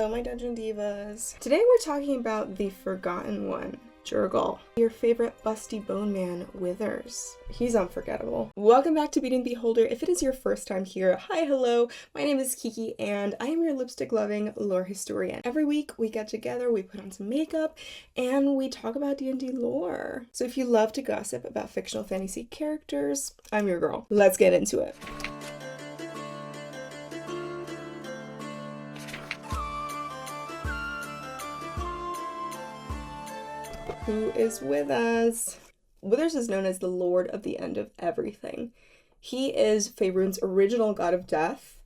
Hello, my dungeon divas. Today we're talking about the forgotten one, JERGAL, your favorite busty bone man, Withers. He's unforgettable. Welcome back to Beauty and the Beholder. If it is your first time here, hi, hello. My name is Kiki, and I am your lipstick-loving lore historian. Every week we get together, we put on some makeup, and we talk about D&D lore. So if you love to gossip about fictional fantasy characters, I'm your girl. Let's get into it. Who is with us? Withers is known as the Lord of the End of Everything. He is Faerun's original god of death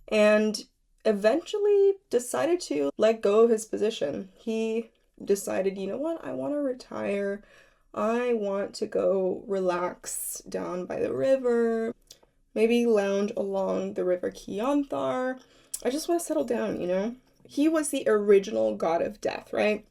and eventually decided to let go of his position. He decided, you know what, I want to retire. I want to go relax down by the river, maybe lounge along the river Ciaooooo. I just want to settle down, you know? He was the original god of death, right?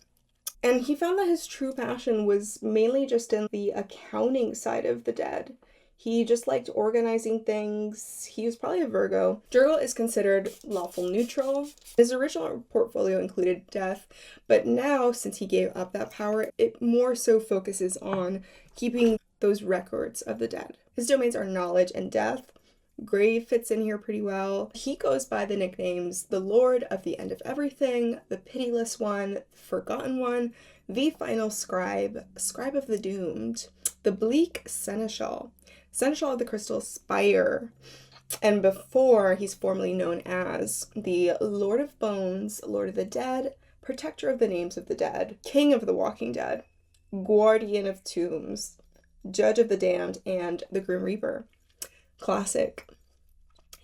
And he found that his true passion was mainly just in the accounting side of the dead. He just liked organizing things. He was probably a Virgo. JERGAL is considered lawful neutral. His original portfolio included death, but now, since he gave up that power, it more so focuses on keeping those records of the dead. His domains are knowledge and death. 𝕬𝖆 fits in here pretty well. He goes by the nicknames the Lord of the End of Everything, the Pitiless One, Forgotten One, the Final Scribe, Scribe of the Doomed, the Bleak Seneschal, Seneschal of the Crystal Spire, and before he's formerly known as the Lord of Bones, Lord of the Dead, Protector of the Names of the Dead, King of the Walking Dead, Guardian of Tombs, Judge of the Damned, and the Grim Reaper. Classic.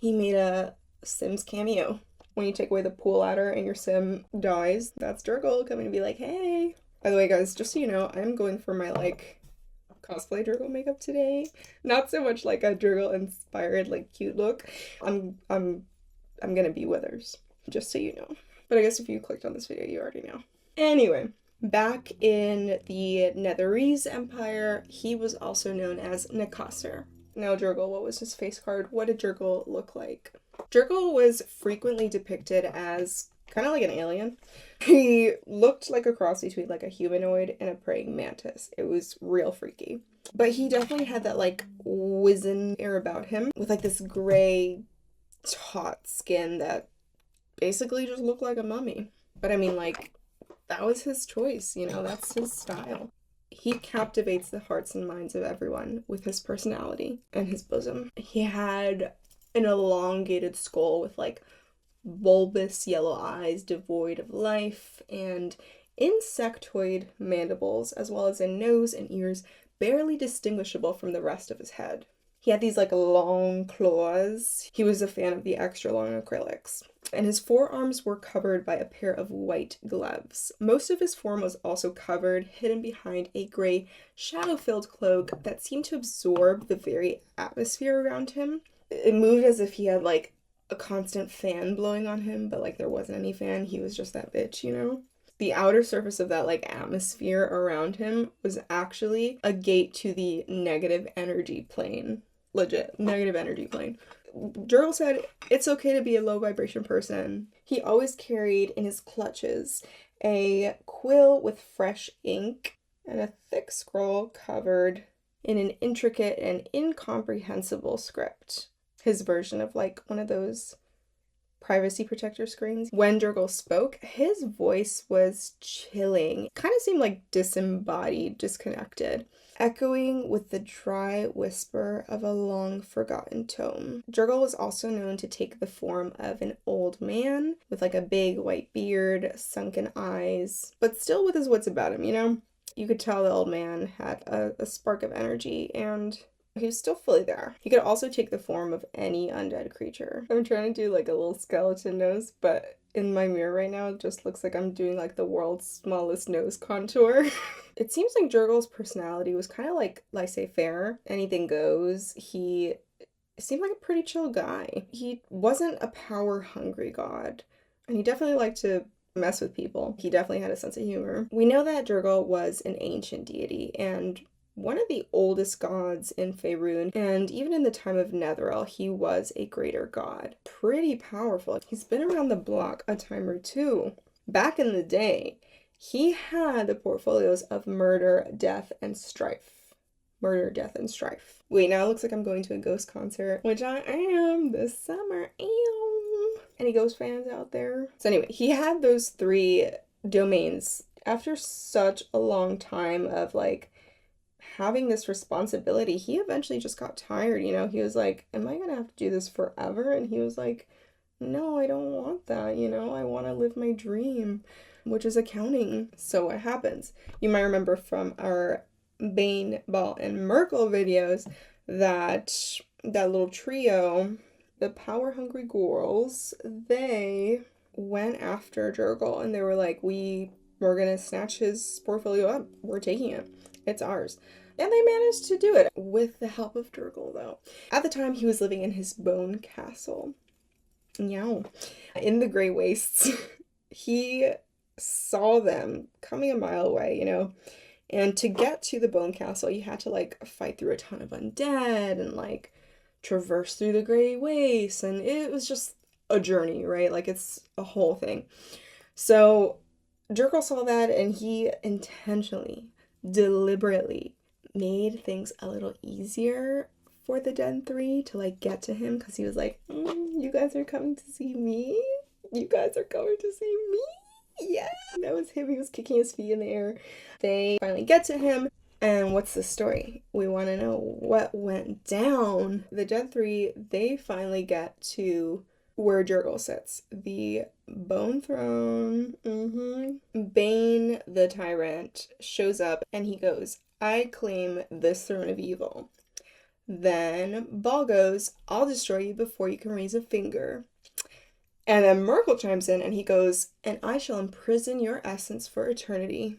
He made a Sims cameo. When you take away the pool ladder and your sim dies, that's JERGAL coming to be like, hey. By the way, guys, just so you know, I'm going for my, cosplay JERGAL makeup today. Not so much like a JERGAL-inspired, cute look. I'm gonna be Withers, just so you know. But I guess if you clicked on this video, you already know. Anyway, back in the Netherese Empire, he was also known as 𝕻𝖗𝖔𝖉𝖚𝖈𝖙. Now, JERGAL, what was his face card? What did JERGAL look like? JERGAL was frequently depicted as kind of like an alien. He looked like a cross between a humanoid and a praying mantis. It was real freaky. But he definitely had that wizened air about him with this gray, taut skin that basically just looked like a mummy. But I mean, that was his choice, you know, that's his style. He captivates the hearts and minds of everyone with his personality and his bosom. He had an elongated skull with bulbous yellow eyes devoid of life and insectoid mandibles, as well as a nose and ears barely distinguishable from the rest of his head. He had these long claws. He was a fan of the extra long acrylics. And his forearms were covered by a pair of white gloves. Most of his form was also covered, hidden behind a gray, shadow-filled cloak that seemed to absorb the very atmosphere around him. It moved as if he had a constant fan blowing on him, but there wasn't any fan. He was just that bitch, you know? The outer surface of that atmosphere around him was actually a gate to the negative energy plane. Legit, negative energy plane. JERGAL said it's okay to be a low vibration person. He always carried in his clutches a quill with fresh ink and a thick scroll covered in an intricate and incomprehensible script. His version of one of those privacy protector screens. When JERGAL spoke, his voice was chilling. Kind of seemed disembodied, disconnected, echoing with the dry whisper of a long-forgotten tome. JERGAL was also known to take the form of an old man with a big white beard, sunken eyes, but still with his wits about him, you know? You could tell the old man had a spark of energy, and he was still fully there. He could also take the form of any undead creature. I'm trying to do a little skeleton nose, but in my mirror right now, it just looks like I'm doing the world's smallest nose contour. It seems like JERGAL's personality was kind of laissez-faire. Anything goes. He seemed like a pretty chill guy. He wasn't a power-hungry god, and he definitely liked to mess with people. He definitely had a sense of humor. We know that JERGAL was an ancient deity, and one of the oldest gods in Faerûn, and even in the time of Netheril, he was a greater god. Pretty powerful. He's been around the block a time or two. Back in the day, he had the portfolios of murder, death, and strife. Murder, death, and strife. Wait, now it looks like I'm going to a Ghost concert, which I am this summer. Any Ghost fans out there? So anyway, he had those 3 domains. After such a long time of like having this responsibility, he eventually just got tired, you know? He was like, am I gonna have to do this forever? And he was like, no, I don't want that, you know? I want to live my dream, which is accounting. So what happens? You might remember from our 𝕻𝖚𝖈𝙀, 𝕻𝖚𝖈 videos that little trio, the power-hungry girls, they went after JERGAL and they were like, we're gonna snatch his portfolio up. We're taking it. It's ours. And they managed to do it with the help of JERGAL, though. At the time, he was living in his bone castle. Meow. In the Grey Wastes. He saw them coming a mile away, you know? And to get to the bone castle, you had to, like, fight through a ton of undead and, like, traverse through the Grey Wastes. And it was just a journey, right? Like, it's a whole thing. So JERGAL saw that and he intentionally, deliberately made things a little easier for the Den 3 to, like, get to him, because he was like, you guys are coming to see me? You guys are coming to see me? Yeah, that was him. He was kicking his feet in the air. They finally get to him. And what's the story? We want to know what went down. The Den 3, they finally get to where JERGAL sits. The Bone Throne. Bane the Tyrant shows up and he goes, I claim this throne of evil. Then Ball goes, I'll destroy you before you can raise a finger. And then Merkel chimes in and he goes, and I shall imprison your essence for eternity.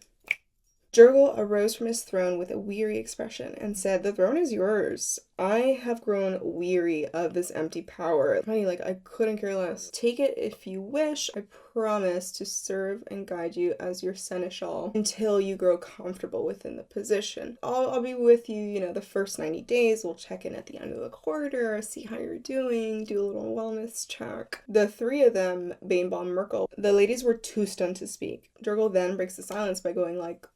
JERGAL arose from his throne with a weary expression and said, the throne is yours. I have grown weary of this empty power. Honey, like, I couldn't care less. Take it if you wish. I promise to serve and guide you as your seneschal until you grow comfortable within the position. I'll be with you, you know, the first 90 days. We'll check in at the end of the quarter, see how you're doing, do a little wellness check. The 3 of them, Bane, Ball, and Merkel, the ladies were too stunned to speak. JERGAL then breaks the silence by going like,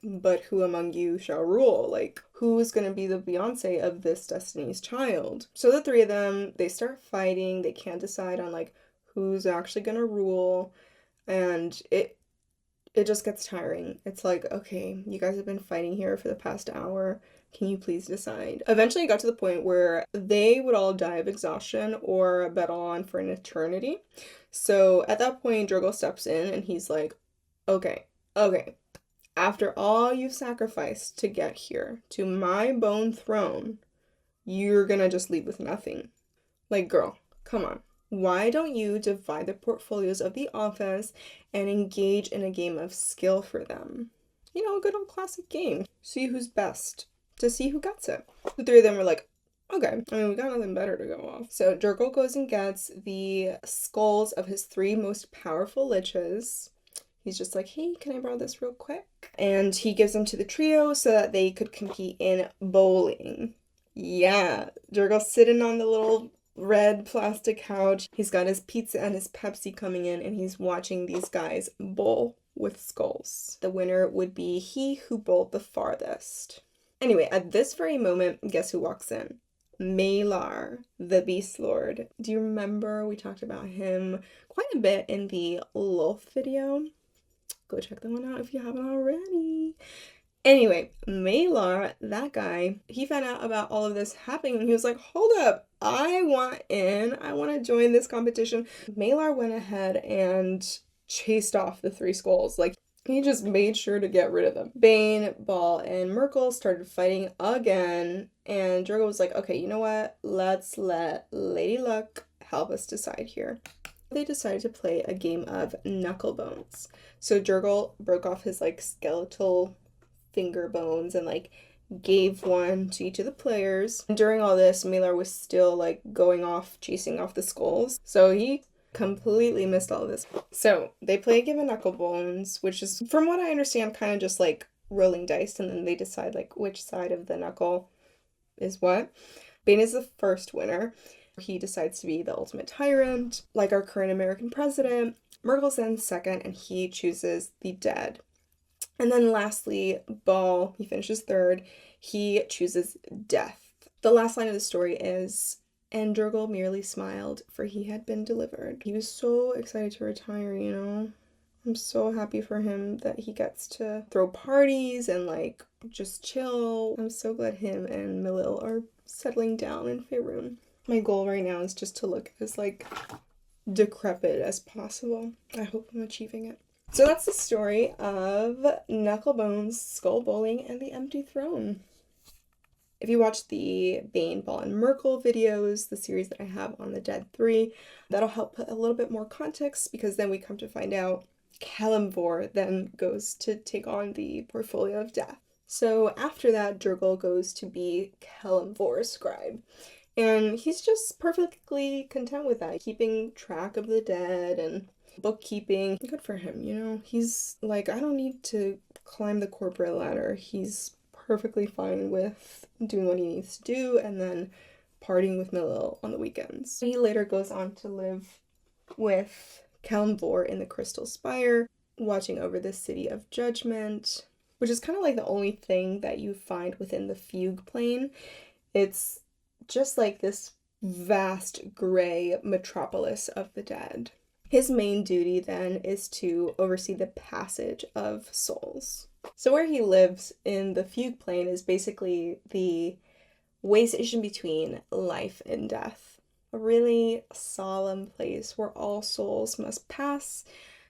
but who among you shall rule? Like, who is going to be the Beyonce of this Destiny's Child? So the 3 of them, they start fighting. They can't decide on, like, who's actually going to rule. And it just gets tiring. It's like, okay, you guys have been fighting here for the past hour. Can you please decide? Eventually it got to the point where they would all die of exhaustion or battle on for an eternity. So at that point, JERGAL steps in and he's like, okay. After all you've sacrificed to get here, to my bone throne, you're gonna just leave with nothing. Like, girl, come on. Why don't you divide the portfolios of the office and engage in a game of skill for them? You know, a good old classic game. See who's best, to see who gets it. The 3 of them were like, okay, I mean, we got nothing better to go off. So JERGAL goes and gets the skulls of his 3 most powerful liches. He's just like, hey, can I borrow this real quick? And he gives them to the trio so that they could compete in bowling. Yeah, JERGAL's sitting on the little red plastic couch. He's got his pizza and his Pepsi coming in, and he's watching these guys bowl with skulls. The winner would be he who bowled the farthest. Anyway, at this very moment, guess who walks in? 𝕻𝖚𝖈, the Beast Lord. Do you remember we talked about him quite a bit in the Lulth video? Go check that one out if you haven't already. Anyway, 𝕻𝖚𝖈, that guy, he found out about all of this happening and he was like, hold up, I want in. I want to join this competition. 𝕻𝖚𝖈 went ahead and chased off the 3 skulls. Like, he just made sure to get rid of them. Bane, Ball, and Merkel started fighting again. And JERGAL was like, okay, you know what? Let's let Lady Luck help us decide here. They decided to play a game of knuckle bones. So JERGAL broke off his, like, skeletal finger bones and, like, gave one to each of the players. And during all this, 𝕻𝖚𝖈 was still, like, going off, chasing off the skulls. So he completely missed all of this. So they play a game of knuckle bones, which is, from what I understand, kind of just, like, rolling dice, and then they decide like which side of the knuckle is what. 𝕻𝖚 is the first winner. He decides to be the ultimate tyrant, like our current American president. Merkel's then second, and he chooses the dead. And then lastly, 𝕻, he finishes third. He chooses death. The last line of the story is, "And JERGAL merely smiled, for he had been delivered." He was so excited to retire, you know? I'm so happy for him that he gets to throw parties and like just chill. I'm so glad him and 𝕻𝖚𝖈 are settling down in Faerûn. My goal right now is just to look as like decrepit as possible. I hope I'm achieving it. So that's the story of Knucklebones, Skull Bowling, and the Empty Throne. If you watch the 𝕻𝖚, 𝕵, and Merkel videos, the series that I have on the Dead 3, that'll help put a little bit more context, because then we come to find out 𝕻𝖊𝖑𝖕 then goes to take on the portfolio of death. So after that, JERGAL goes to be 𝕻𝖊𝖑𝖈 scribe. And he's just perfectly content with that, keeping track of the dead and bookkeeping. Good for him, you know? He's like, I don't need to climb the corporate ladder. He's perfectly fine with doing what he needs to do and then partying with 𝕻𝖚𝖈 on the weekends. He later goes on to live with 𝕻𝖊𝖑𝖈 in the Crystal Spire, watching over the City of Judgment, which is kind of like the only thing that you find within the fugue plane. It's just like this vast gray metropolis of the dead. His main duty then is to oversee the passage of souls. So where he lives in the fugue plane is basically the way station between life and death. A really solemn place where all souls must pass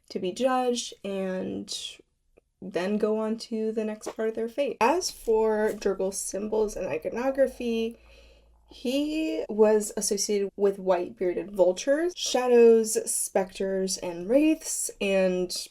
to be judged and then go on to the next part of their fate. As for JERGAL's symbols and iconography, he was associated with white bearded vultures, shadows, specters, and wraiths, and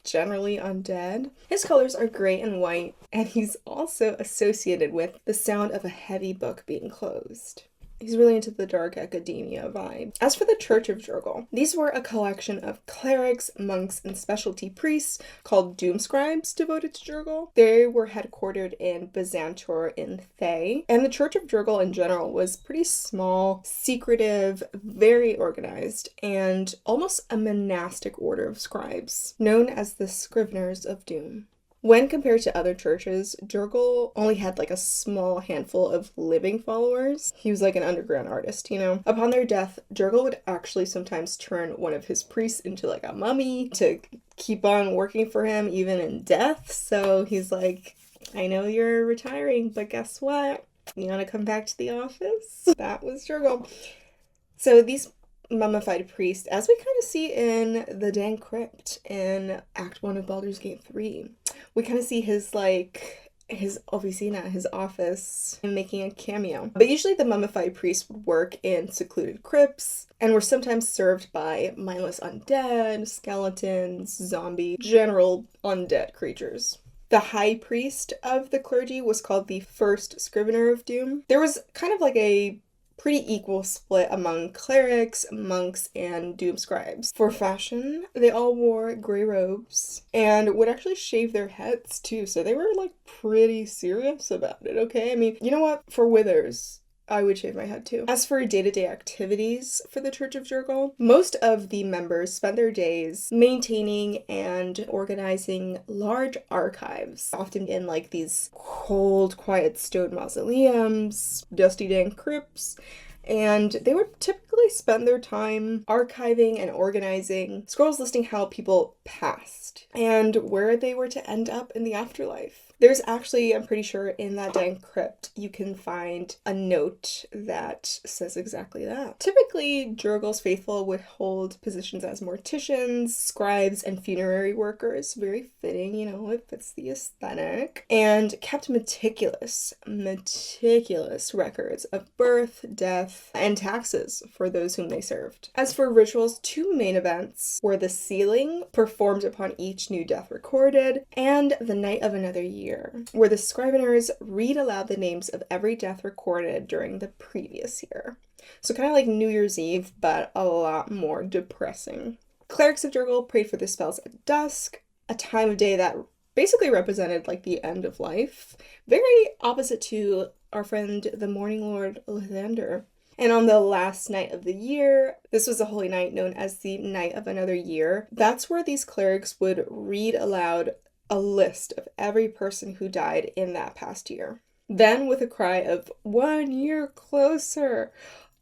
generally undead. His colors are gray and white, and he's also associated with the sound of a heavy book being closed. He's really into the dark academia vibe. As for the Church of JERGAL, these were a collection of clerics, monks, and specialty priests called doom scribes devoted to JERGAL. They were headquartered in Byzantor in 𝕻, and the Church of JERGAL in general was pretty small, secretive, very organized, and almost a monastic order of scribes, known as the Scriveners of Doom. When compared to other churches, JERGAL only had like a small handful of living followers. He was like an underground artist, you know? Upon their death, JERGAL would actually sometimes turn one of his priests into like a mummy to keep on working for him even in death. So he's like, I know you're retiring, but guess what? You want to come back to the office? That was JERGAL. So these mummified priest, as we kind of see in the Dank Crypt in Act 1 of Baldur's Gate 3. We kind of see his, like, his oficina, his office, and making a cameo. But usually the mummified priests would work in secluded crypts and were sometimes served by mindless undead, skeletons, zombie, general undead creatures. The high priest of the clergy was called the first Scrivener of Doom. There was kind of like a pretty equal split among clerics, monks, and doom scribes. For fashion, they all wore gray robes and would actually shave their heads too, so they were like pretty serious about it, okay? I mean, you know what? For Withers, I would shave my head too. As for day-to-day activities for the Church of JERGAL, most of the members spend their days maintaining and organizing large archives, often in like these cold, quiet stone mausoleums, dusty dank crypts, and they would typically spend their time archiving and organizing scrolls listing how people passed and where they were to end up in the afterlife. There's actually, I'm pretty sure, in that dank crypt, you can find a note that says exactly that. Typically, JERGAL's faithful would hold positions as morticians, scribes, and funerary workers. Very fitting, you know, it fits the aesthetic. And kept meticulous records of birth, death, and taxes for those whom they served. As for rituals, two main events were the sealing, performed upon each new death recorded, and the night of another year, where the scriveners read aloud the names of every death recorded during the previous year. So kind of like New Year's Eve, but a lot more depressing. Clerics of JERGAL prayed for their spells at dusk, a time of day that basically represented like the end of life. Very opposite to our friend the Morning Lord Lathander. And on the last night of the year, this was a holy night known as the Night of Another Year. That's where these clerics would read aloud a list of every person who died in that past year. Then, with a cry of 1 year closer,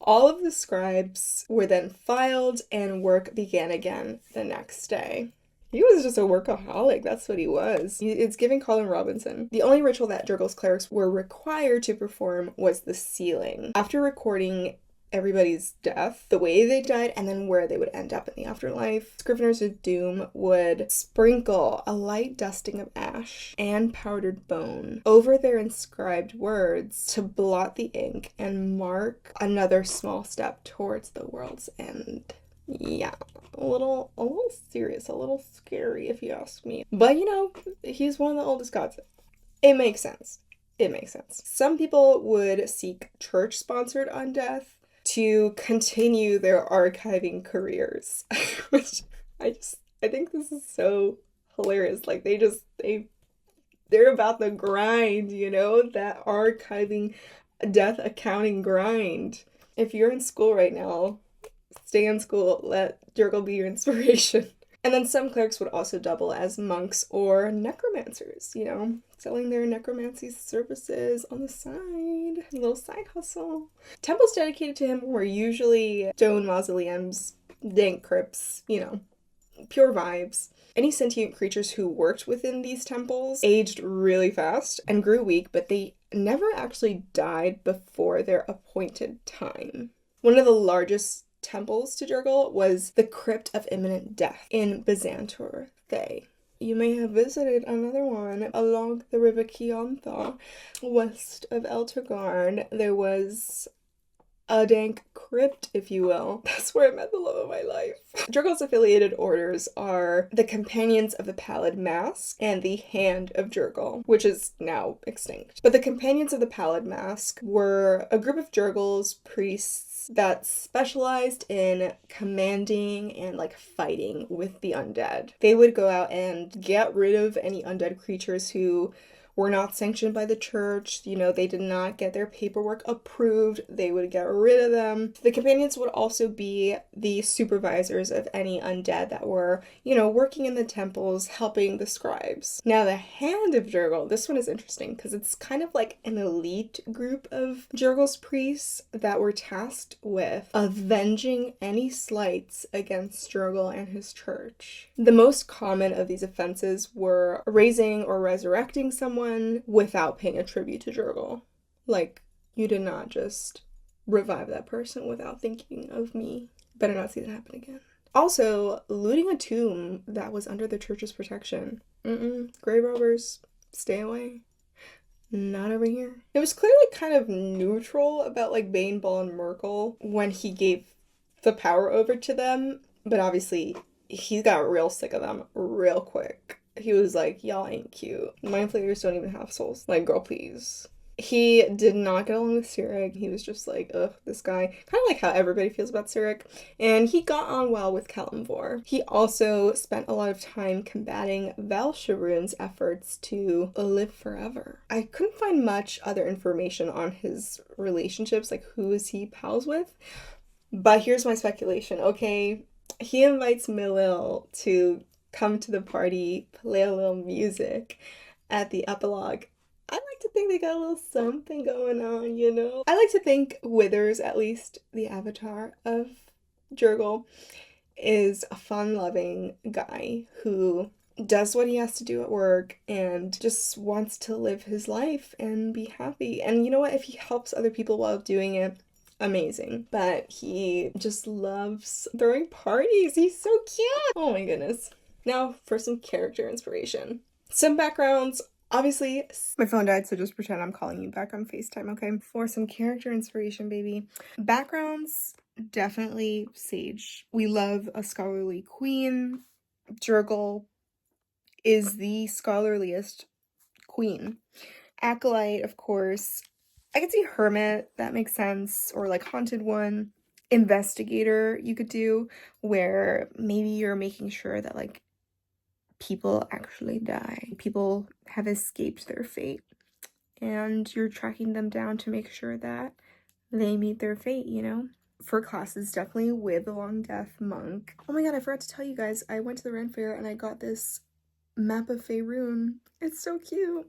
all of the scribes were then filed and work began again the next day. He was just a workaholic, that's what he was. It's giving Colin Robinson. The only ritual that JERGAL's clerics were required to perform was the sealing. After recording everybody's death, the way they died, and then where they would end up in the afterlife, Scriveners of Doom would sprinkle a light dusting of ash and powdered bone over their inscribed words to blot the ink and mark another small step towards the world's end. Yeah, a little serious, a little scary if you ask me. But you know, he's one of the oldest gods. It makes sense. It makes sense. Some people would seek church-sponsored undeath to continue their archiving careers, which I think this is so hilarious. Like they're about the grind, you know, that archiving death accounting grind. If you're in school right now, stay in school, let JERGAL be your inspiration. And then some clerics would also double as monks or necromancers, you know, selling their necromancy services on the side. A little side hustle. Temples dedicated to him were usually stone mausoleums, dank crypts, you know, pure vibes. Any sentient creatures who worked within these temples aged really fast and grew weak, but they never actually died before their appointed time. One of the largest temples to JERGAL was the Crypt of Imminent Death in 𝕻𝖗𝖈𝖙. You may have visited another one along the river Chiantha, west of 𝕻𝖗𝖑. There was a dank crypt, if you will. That's where I met the love of my life. JERGAL's affiliated orders are the Companions of the Pallid Mask and the Hand of JERGAL, which is now extinct. But the Companions of the Pallid Mask were a group of JERGAL's priests that specialized in commanding and like fighting with the undead. They would go out and get rid of any undead creatures who were not sanctioned by the church. You know, they did not get their paperwork approved. They would get rid of them. The companions would also be the supervisors of any undead that were, you know, working in the temples, helping the scribes. Now, the Hand of JERGAL, this one is interesting because it's kind of like an elite group of JERGAL's priests that were tasked with avenging any slights against JERGAL and his church. The most common of these offenses were raising or resurrecting someone without paying a tribute to JERGAL. Like, you did not just revive that person without thinking of me. Better not see that happen again. Also, looting a tomb that was under the church's protection. Grave robbers, stay away. Not over here. It was clearly kind of neutral about like 𝕻𝖚𝖈𝖙 when he gave the power over to them, but obviously he got real sick of them real quick. He was like, y'all ain't cute. Mind flayers don't even have souls. Like, girl, please. He did not get along with Cyric. He was just like, ugh, this guy. Kind of like how everybody feels about Cyric. And he got on well with Kelemvor. He also spent a lot of time combating Valsharun's efforts to live forever. I couldn't find much other information on his relationships, like who is he pals with. But here's my speculation, okay? He invites Milil to come to the party, play a little music at the epilogue. I like to think they got a little something going on, you know? I like to think Withers, at least the avatar of JERGAL, is a fun-loving guy who does what he has to do at work and just wants to live his life and be happy. And you know what? If he helps other people while doing it, amazing. But he just loves throwing parties. He's so cute. Oh my goodness. Now for some character inspiration. Some backgrounds. Obviously, my phone died, so just pretend I'm calling you back on FaceTime, okay? For some character inspiration, baby. Backgrounds, definitely Sage. We love a scholarly queen. JERGAL is the scholarliest queen. Acolyte, of course. I could see Hermit, that makes sense, or like Haunted One. Investigator, you could do, where maybe you're making sure that like people actually die. People have escaped their fate, and you're tracking them down to make sure that they meet their fate, you know? For classes, definitely 𝕻𝖚𝖈𝖙 monk. Oh my god, I forgot to tell you guys, I went to the Ren Fair and I got this map of Faerûn. It's so cute.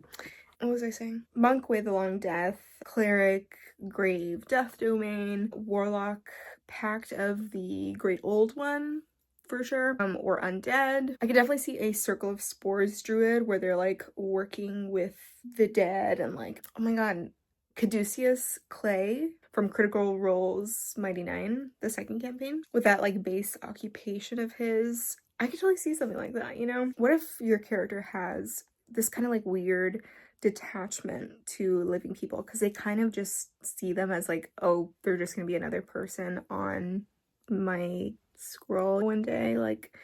What was I saying? Monk 𝕻𝖚𝖈𝖙, cleric, grave, death domain, warlock, pact of the great old one, for sure, or undead. I could definitely see a circle of spores druid where they're like working with the dead and like, oh my god, Caduceus Clay from Critical Role's Mighty Nine, the second campaign, with that like base occupation of his. I could totally see something like that, you know? What if your character has this kind of like weird detachment to living people, because they kind of just see them as like, oh, they're just gonna be another person on my scroll one day, like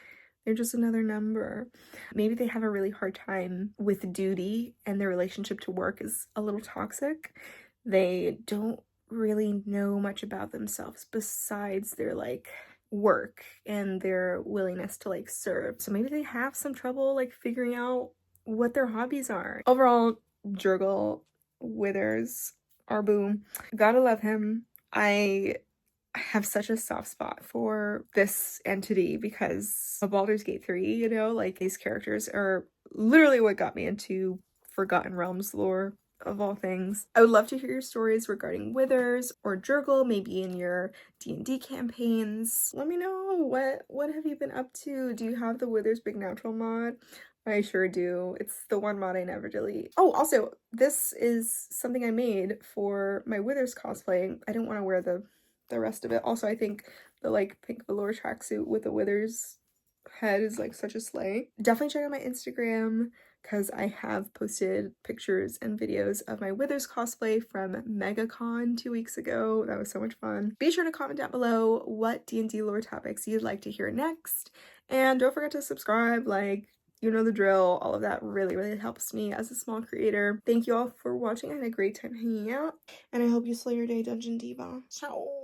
they're just another number. Maybe they have a really hard time with duty and their relationship to work is a little toxic. They don't really know much about themselves besides their like work and their willingness to like serve. So maybe they have some trouble like figuring out what their hobbies are. Overall, JERGAL Withers, Arbu, gotta love him. I have such a soft spot for this entity because of Baldur's Gate 3, you know, like these characters are literally what got me into Forgotten Realms lore of all things. I would love to hear your stories regarding Withers or JERGAL, maybe in your D&D campaigns. Let me know, what have you been up to? Do you have the Withers Big Natural mod? I sure do. It's the one mod I never delete. Oh, also, this is something I made for my Withers cosplay. I didn't want to wear the rest of it. Also, I think the like pink velour tracksuit with the Withers head is like such a slay. Definitely check out my Instagram because I have posted pictures and videos of my Withers cosplay from MegaCon 2 weeks ago. That was so much fun. Be sure to comment down below what D&D lore topics you'd like to hear next. And don't forget to subscribe, like, you know the drill. All of that really, really helps me as a small creator. Thank you all for watching. I had a great time hanging out, and I hope you slay your day, Dungeon Diva. Ciao!